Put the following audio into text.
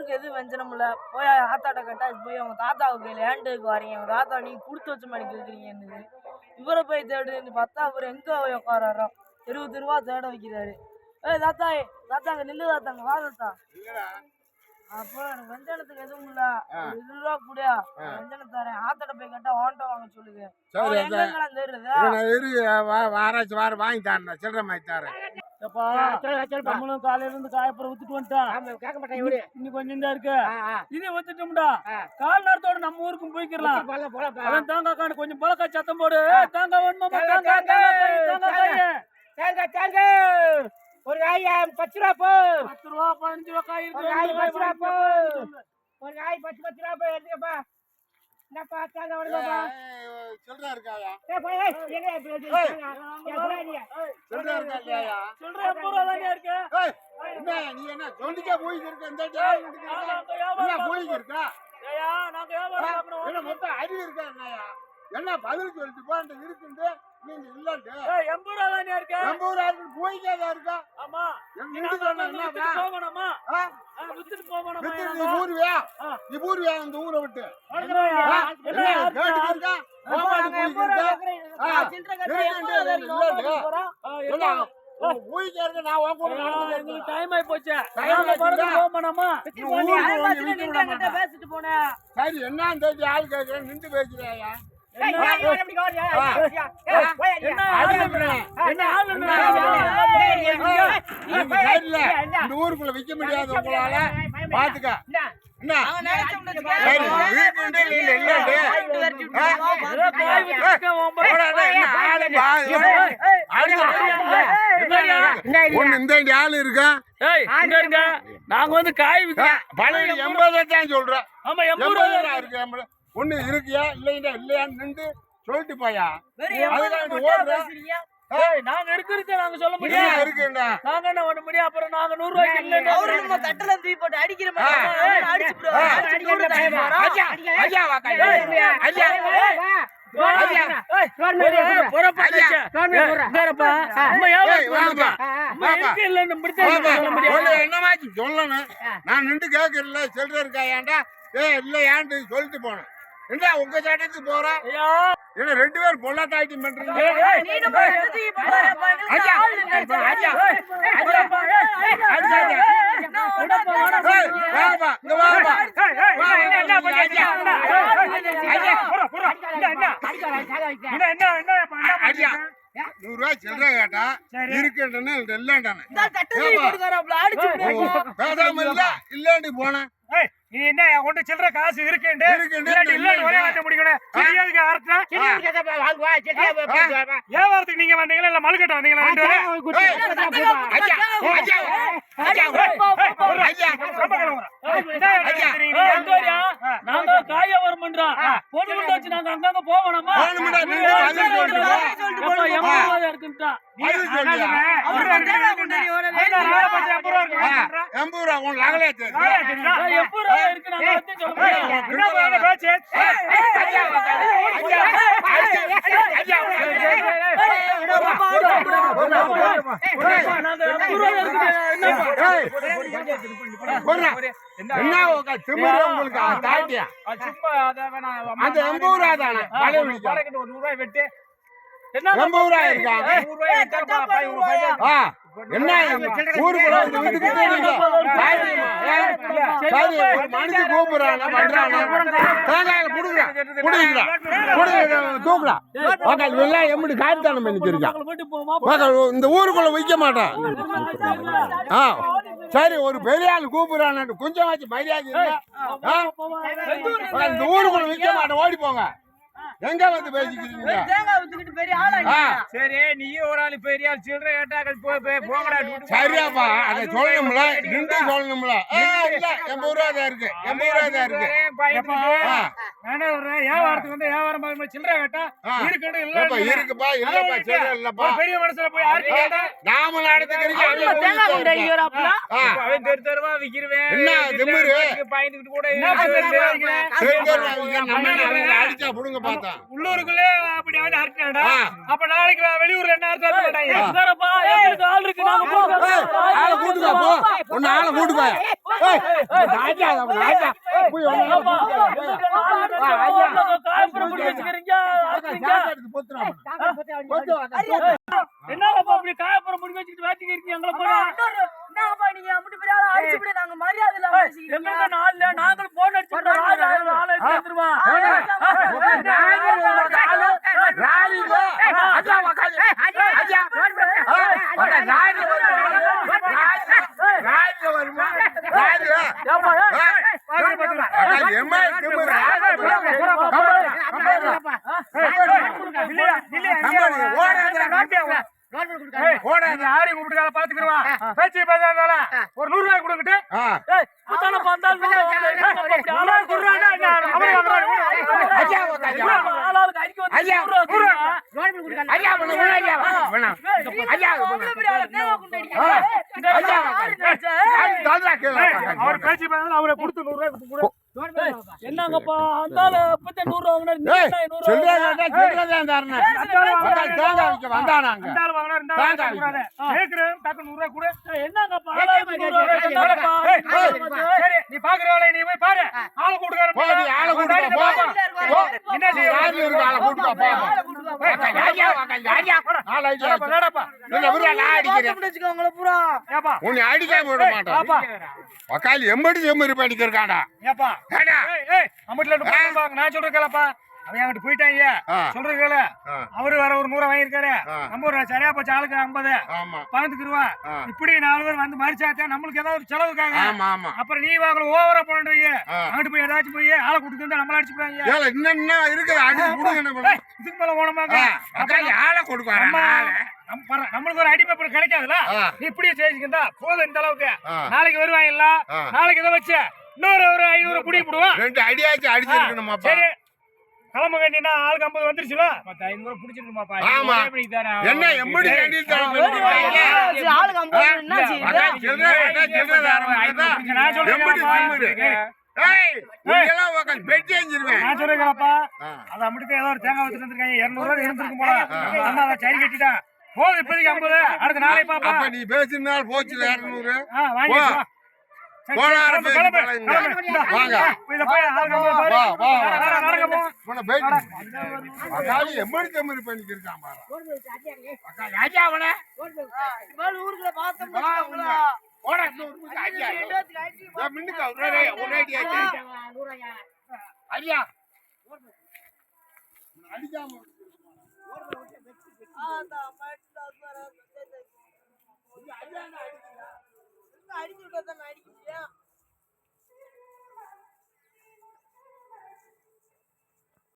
வெஞ்சனத்துக்கு எது வெஞ்சனம் இல்ல. போய் ஆத்தாட்ட கேட்டா போய் அவங்க தாத்தாவுக்கு லேண்டுக்கு வரீங்க, அவங்க தாத்தா நீங்க கொடுத்து வச்ச மாதிரி கேட்குறீங்கன்னு. இவரை போய் தேடுன்னு பார்த்தா அவர் எங்க போய் உட்காராரோ 20 ரூபா தேட வைக்கிறாரு. தாத்தா தாத்தா அங்க நில்லு தாத்தா, அங்க வா தாத்தா. அப்போ எனக்கு வெஞ்சனத்துக்கு எதுவும் இல்ல, 20 ரூபா கூட வெஞ்சனம் தரேன். ஆத்தாட்ட போய் கேட்டா ஓன்ட்ட வாங்க சொல்லுது. எங்கெல்லாம் தெரியுது வாங்கி தரேன், சில்லற மாதிரி தரேன். காலையில இருந்து காயப்புறம் வித்துட்டு வந்துட்டான். இன்னும் கொஞ்சம் தான் இருக்கு, இதே வித்துட்டோம்டா. கால் நேரத்தோட நம்ம ஊருக்கும் போய்க்கலாம். தேங்காய் கொஞ்சம் பழக்கா சத்தம் போடு. தேங்காய் வேணுமா? தேங்காய் ஒரு காய் 10 ரூபா போ. 10 ரூபா 15 ரூபா காய் இருக்கு. ஒரு காய் 10 ரூபா போ. ஒரு காய் 10 ரூபா போ. எடுத்துக்கப்பா. என்னப்பா தேங்காய் வேணுமாப்பா? சில்லற இருக்காயா? போய் எங்க சில்லற இருக்காயா? சில்லற 80 ரூபா தான் இருக்கு. நீ என்ன சொல்லிக்க போயிட்டு இருக்க? இந்த என்ன போயிட்டு இருக்கா? நாங்க வியாபாரம் பண்ணுவோம். என்ன மொத்தம் அறிவு இருக்கா என்னயா? என்ன பதில் சொல்லிட்டு போ. அந்த இருக்குது நீங்க இல்லன்ட்டு 80 ரூபா தான் இருக்கு. 80 ரூபா போய்க்காதா இருக்கா? ஆமா. எங்க சொன்னா போகணுமா? வித்துட்டு போகணுமா? நீ பூர்வியா இந்த ஊரை விட்டு டைம் ஆயி போச்சு. பேசிட்டு போனேன். சரி என்னன்னு தெரிஞ்சு ஆள் கேட்கிறேன், நின்று பேசுறியா? இந்த ஊருக்குள்ள விக்க முடியாது உங்களால, பாத்துக்க. ஆளு இருக்கா? நாங்க வந்து காய் பழைய 80 தான் சொல்றோம். ஆமா 80 ரூபா இருக்கு. ஒண்ணு இருக்கியா இல்லையான்னு நின்று சொல்லிட்டு போயா. நாங்க இருக்கிறத நாங்க சொல்ல முடியும். நாங்க என்ன பண்ண முடியும்? அப்புறம் நாங்க 100 ரூபாய்க்கு இல்ல தட்டல தூக்கி போட்டு அடிக்கிற சொல்லணும். நான் நின்று கேட்கல சில்லற இருக்காயாண்டா இல்லையான்னு சொல்லிட்டு போனேன். என்ன உங்க சட்டத்துக்கு போறேன்? என்ன 2 பேரும் பொல்லாத்தாய்ச்சி பண்றீங்க? ₹100 சில்லற கேட்டா இருக்குன்னு பேசாம இல்ல இல்லன்னு போனேன். நீ என்ன கொண்டு சில்லற காசு இருக்குன்னு ஒரே வார்த்தை முடிக்கணும். வியாபாரத்துக்கு நீங்க வந்தீங்களா இல்ல மலுக்கட்ட வந்தீங்களா? நாங்க காயவரம் பண்றோம். பொண்ணு கொண்டு வச்சு நாங்க அங்கங்க போகணுமா? இருக்குன்ட்டா 80 ரூபா உன் நகலே இருக்கு. நாங்க வந்து என்ன உங்களுக்கு தாட்டியா? அந்த 80 ரூபா தானே பழைய ஒரு 100 ரூபாய் வெட்டு. 80 ரூபா இருக்கா? என்ன ஊருக்குள்ள மனுஷ கூப்பிடுறாங்க பண்றாங்க. தேங்காயில தூக்குறா எல்லாம் எப்படி காய்த்தானம் பண்ணிச்சிருக்கான். இந்த ஊருக்குள்ள வைக்க மாட்டான். சரி ஒரு பெரிய ஆள் கூப்பிடுறான், கொஞ்சம் வச்சு மரியாதை இந்த ஊருக்குள்ள வைக்க மாட்டேன். ஓடி போங்க. எங்க வந்து பேசிக்கிறீங்க? சரி நீ ஒரு ஆளு பெரிய ஆள் சில்லறை கேட்டா சரியாப்பா அதை சொல்லணும்ல, நின்று சொல்லணும்ல. 80 ரூபா தான் இருக்கு. 80 ரூபா தான் இருக்கு. வியாபாரத்துக்கு வந்து வியாபாரம் சில்லறை கேட்டா இருக்குப்பா இல்லப்பா சில்லறை இல்லப்பா. பெரிய மனசுல போய் யாருக்கு கேட்டா நாம நடத்துக்கிறீங்க. தெருவா விக்கிறேன். என்ன திமிரு பயந்துகிட்டு கூட அடிச்சா புடுங்க பார்த்தா உள்ளூருக்குள்ளே அப்படி வந்து அரைச்சாடா. அப்ப நாளைக்கு வெளியூர்ல என்ன அர்த்தம் மாட்டாங்க. ஆள் இருக்கு. ஆளை கூட்டுக்கா போ. ஒன்னு ஆளை கூட்டுக்கா. ராஜா ராஜா போய் என்னப்பா அப்படி காயப்புறம் முடிஞ்சு வச்சுட்டு வேட்டிக்கு இருக்கீங்க எங்களை போல என்னப்பா நீங்க அம்பிட்டு பெரிய ஆளா அடிச்சுட்டு நாங்க மரியாதை இல்லாம பேசிக்கிறீங்க. எங்களுக்கு நாள் நாங்களும் போன் அடிச்சுட்டு ஆளை எடுத்துருவான் யாரையும் கூப்பிட்டு பாத்துக்கிறவா பேச்சு பேசாதால ஒரு 100 ரூபாய் கொடுக்கிட்டு அவர் பேச்சு பேசாத அவரை கொடுத்து 100 ரூபாய் என்னங்கப்பா அந்த 100 நீ பாக்குற வேலையை நீ போய் பாரு ஆளை உன்னை அடிக்காம விட மாட்டான் எம்படி செம்மறி படிக்கிறாடா நான் சொல்றேன் கேளப்பா அவன் அங்கிட்டு போயிட்டாங்க சொல்றது கேளு அவரு வேற ஒரு 100 வாங்கியிருக்காரு நம்ம ஒரு சரியா போச்சு ஆளுக்கு 50 பணத்துக்கு ரூபா இப்படி 4 பேர் வந்து மறிச்சாத்தா நம்மளுக்கு ஏதாவது ஒரு செலவுக்காக அப்புறம் நீ வாங்கல ஓவரா போன்றீங்க அங்கிட்டு போய் ஏதாச்சும் போய் ஆளை கூட்டிட்டு நம்மள அடிச்சு போறாங்க இன்னும் இருக்குது இதுக்கு மேல ஓனமாங்க ஆளை கொடுப்பாரு நம்மளுக்கு ஒரு அடிமை கிடைக்காதுல்ல நீ இப்படியே செய்யுங்கடா போதும் இந்த அளவுக்கு நாளைக்கு வருவாங்கல்ல நாளைக்கு இதை வச்சு இன்னொரு ஒரு 500 புடி போடுவோம் 2 அடியாச்சும் அடிச்சிருக்கணும் சரி கிளம்ப வேண்டியனா ஆளுக்கு 50 வந்துருச்சுல 500 புடிச்சிருக்குமாப்பா என்ன எம்படி ஆளுக்கு 50 என்ன செய்யுது நான் சொல்றேன்ப்பா அது அம்பிட்டு ஏதோ ஒரு தேங்காய் வச்சுட்டு இருந்திருக்காங்க 200 ரூபாய் இருந்திருக்கும் போல அம்மா அதை சரி கட்டிட்டான் போதும் இப்போதைக்கு 50 அடுத்த நாளை பாப்பா நீ பேசினாலும் போச்சு 200 வாங்கி எம்படி தம்பி பண்ணிக்கிருக்கான் ஊருக்குள்ள பார்த்தோம் அடிச்சு விட்டா அடிக்க